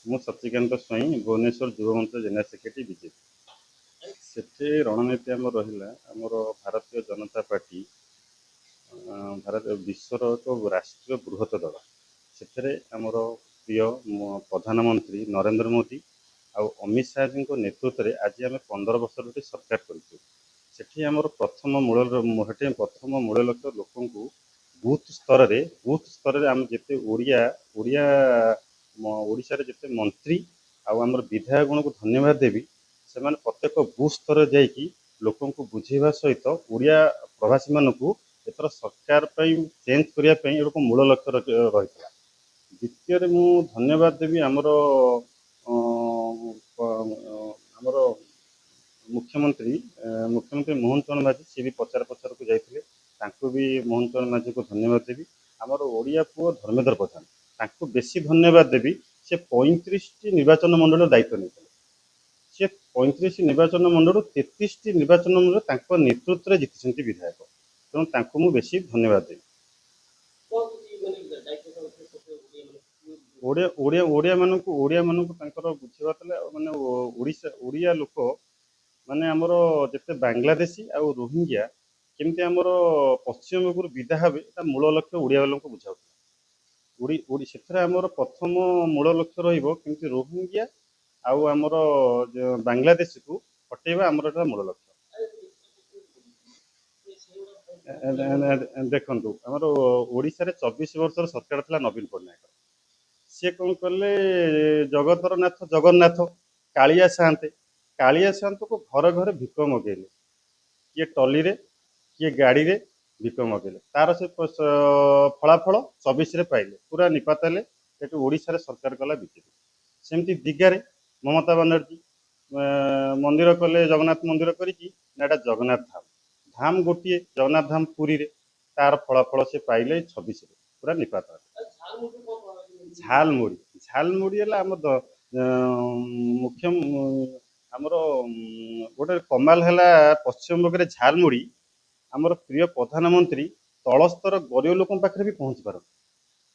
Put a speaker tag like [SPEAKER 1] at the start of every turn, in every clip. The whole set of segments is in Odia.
[SPEAKER 1] ମୁଁ ସଚ୍ଚିକାନ୍ତ ସ୍ୱାଇଁ ଭୁବନେଶ୍ୱର ଯୁବମଞ୍ଚ ଜେନେରାଲ ସେକ୍ରେଟାରୀ ବିଜେପି। ସେଠି ରଣନୀତି ଆମର ରହିଲା, ଆମର ଭାରତୀୟ ଜନତା ପାର୍ଟି ଭାରତ ବିଶ୍ୱର ଏକ ରାଷ୍ଟ୍ରୀୟ ବୃହତ ଦଳ। ସେଥିରେ ଆମର ପ୍ରିୟ ପ୍ରଧାନମନ୍ତ୍ରୀ ନରେନ୍ଦ୍ର ମୋଦି ଆଉ ଅମିତ ଶାହାଙ୍କ ନେତୃତ୍ୱରେ ଆଜି ଆମେ 15 ବର୍ଷ ଧରି ସରକାର କରିଛୁ। ସେଠି ଆମର ପ୍ରଥମ ମୂଳ ଲକ୍ଷ୍ୟ ଲୋକଙ୍କୁ ବୁଥ ସ୍ତରରେ ଆମେ ଯେତେ ଓଡ଼ିଶାରେ ଯେତେ ମନ୍ତ୍ରୀ ଆଉ ଆମର ବିଧାୟକମାନଙ୍କୁ ଧନ୍ୟବାଦ ଦେବି। ସେମାନେ ପ୍ରତ୍ୟେକ ବୁଥ ସ୍ତରରେ ଯାଇକି ଲୋକଙ୍କୁ ବୁଝେଇବା ସହିତ ଓଡ଼ିଆ ପ୍ରବାସୀମାନଙ୍କୁ ଏଥର ସରକାର ପାଇଁ ଚେଞ୍ଜ କରିବା ପାଇଁ ଏକ ମୂଳ ଲକ୍ଷ୍ୟ ରହିଥିଲା। ଦ୍ୱିତୀୟରେ ମୁଁ ଧନ୍ୟବାଦ ଦେବି ଆମର ମୁଖ୍ୟମନ୍ତ୍ରୀ ମୋହନ ଚରଣ ମାଝୀ। ସିଏ ବି ପଚାରକୁ ଯାଇଥିଲେ, ତାଙ୍କୁ ବି ମୋହନ ଚରଣ ମାଝୀକୁ ଧନ୍ୟବାଦ ଦେବି। ଆମର ଓଡ଼ିଆ ପୁଅ ଧର୍ମେନ୍ଦ୍ର ପ୍ରଧାନ, ତାଙ୍କୁ ବେଶୀ ଧନ୍ୟବାଦ ଦେବି। ସେ 35ଟି ନିର୍ବାଚନ ମଣ୍ଡଳୀର ଦାୟିତ୍ୱ ନେଇଥିଲେ। ସେ 35 ନିର୍ବାଚନ ମଣ୍ଡଳରୁ 33ଟି ନିର୍ବାଚନ ମଣ୍ଡଳ ତାଙ୍କ ନେତୃତ୍ୱରେ ଜିତିଛନ୍ତି ବିଧାୟକ। ତେଣୁ ତାଙ୍କୁ ମୁଁ ବେଶୀ ଧନ୍ୟବାଦ ଦେବି। ଓଡ଼ିଆ ମାନଙ୍କୁ ତାଙ୍କର ବୁଝେଇବା ଥିଲା, ମାନେ ଓଡ଼ିଆ ଲୋକ ମାନେ ଆମର ଯେତେ ବାଂଲାଦେଶୀ ଆଉ ରୋହିଙ୍ଗ୍ୟା କେମିତି ଆମର ପଶ୍ଚିମବଙ୍ଗରୁ ବିଦା ହେବେ, ତା ମୂଳ ଲକ୍ଷ୍ୟ ଓଡ଼ିଆ ଲୋକଙ୍କୁ ବୁଝାଉଥିଲା। ସେଥିରେ ଆମର ପ୍ରଥମ ମୂଳ ଲକ୍ଷ୍ୟ ରହିବ କେମିତି ରୋହିଙ୍ଗ୍ୟା ଆଉ ଆମର ବାଂଲାଦେଶୀକୁ ହଟେଇବା, ଆମର ଏଟା ମୂଳ ଲକ୍ଷ୍ୟ। ଦେଖନ୍ତୁ, ଆମର ଓଡ଼ିଶାରେ 24 ବର୍ଷର ସରକାର ଥିଲା ନବୀନ ପଟ୍ଟନାୟକ। ସିଏ କ'ଣ କଲେ, ଜଗତର ନାଥ ଜଗନ୍ନାଥ କାଳିଆ ସାଆନ୍ତକୁ ଘରେ ଘରେ ଭିକ ମଗେଇଲେ। କିଏ ଟଲିରେ, କିଏ ଗାଡ଼ିରେ ଭିକ ମଗେଇଲେ। ତାର ସେ ଫଳାଫଳ 24ରେ ପାଇଲେ, ପୁରା ନିପାତ ହେଲେ। ସେଠୁ ଓଡ଼ିଶାରେ ସରକାର କଲା ବିଜେପି। ସେମିତି ଦିଘାରେ ମମତା ବାନାର୍ଜୀ ମନ୍ଦିର କଲେ, ଜଗନ୍ନାଥ ମନ୍ଦିର କରିକି ନା ଏଟା ଜଗନ୍ନାଥ ଧାମ ଗୋଟିଏ ଜଗନ୍ନାଥ ଧାମ ପୁରୀରେ, ତାର ଫଳାଫଳ ସେ ପାଇଲେ 26ରେ, ପୁରା ନିପାତ ହେଲେ। ଝାଲମୁଢ଼ି ହେଲା ଆମର ଗୋଟେ କମାଲ ହେଲା ପଶ୍ଚିମବଙ୍ଗରେ ଝାଲମୁଢ଼ି। ଆମର ପ୍ରିୟ ପ୍ରଧାନମନ୍ତ୍ରୀ ତଳସ୍ତର ଗରିବ ଲୋକଙ୍କ ପାଖରେ ବି ପହଞ୍ଚି ପାରନ୍ତି।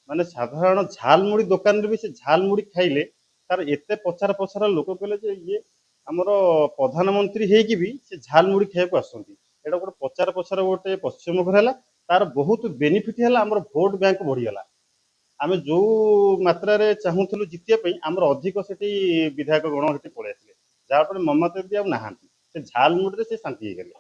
[SPEAKER 1] ମାନେ ସାଧାରଣ ଝାଲମୁଢ଼ି ଦୋକାନରେ ବି ସେ ଝାଲମୁଢ଼ି ଖାଇଲେ ତାର ଏତେ ପ୍ରଚାର ଲୋକ କହିଲେ ଯେ ଇଏ ଆମର ପ୍ରଧାନମନ୍ତ୍ରୀ ହେଇକି ବି ସେ ଝାଲମୁଢ଼ି ଖାଇବାକୁ ଆସୁଛନ୍ତି। ଏଇଟା ଗୋଟେ ପ୍ରଚାର ଗୋଟେ ପଶ୍ଚିମବଙ୍ଗରେ ହେଲା। ତାର ବହୁତ ବେନିଫିଟ୍ ହେଲା, ଆମର ଭୋଟ ବ୍ୟାଙ୍କ ବଢ଼ିଗଲା। ଆମେ ଯୋଉ ମାତ୍ରାରେ ଚାହୁଁଥିଲୁ ଜିତିବା ପାଇଁ, ଆମର ଅଧିକ ସେଠି ବିଧାୟକ ଗଣ ସେଠି ପଳେଇ ଆସିଲେ, ଯାହାଫଳରେ ମମତା ଦିଦି ଆଉ ନାହାନ୍ତି। ସେ ଝାଲମୁଢ଼ିରେ ସେ ଶାନ୍ତି ହେଇଗଲେ।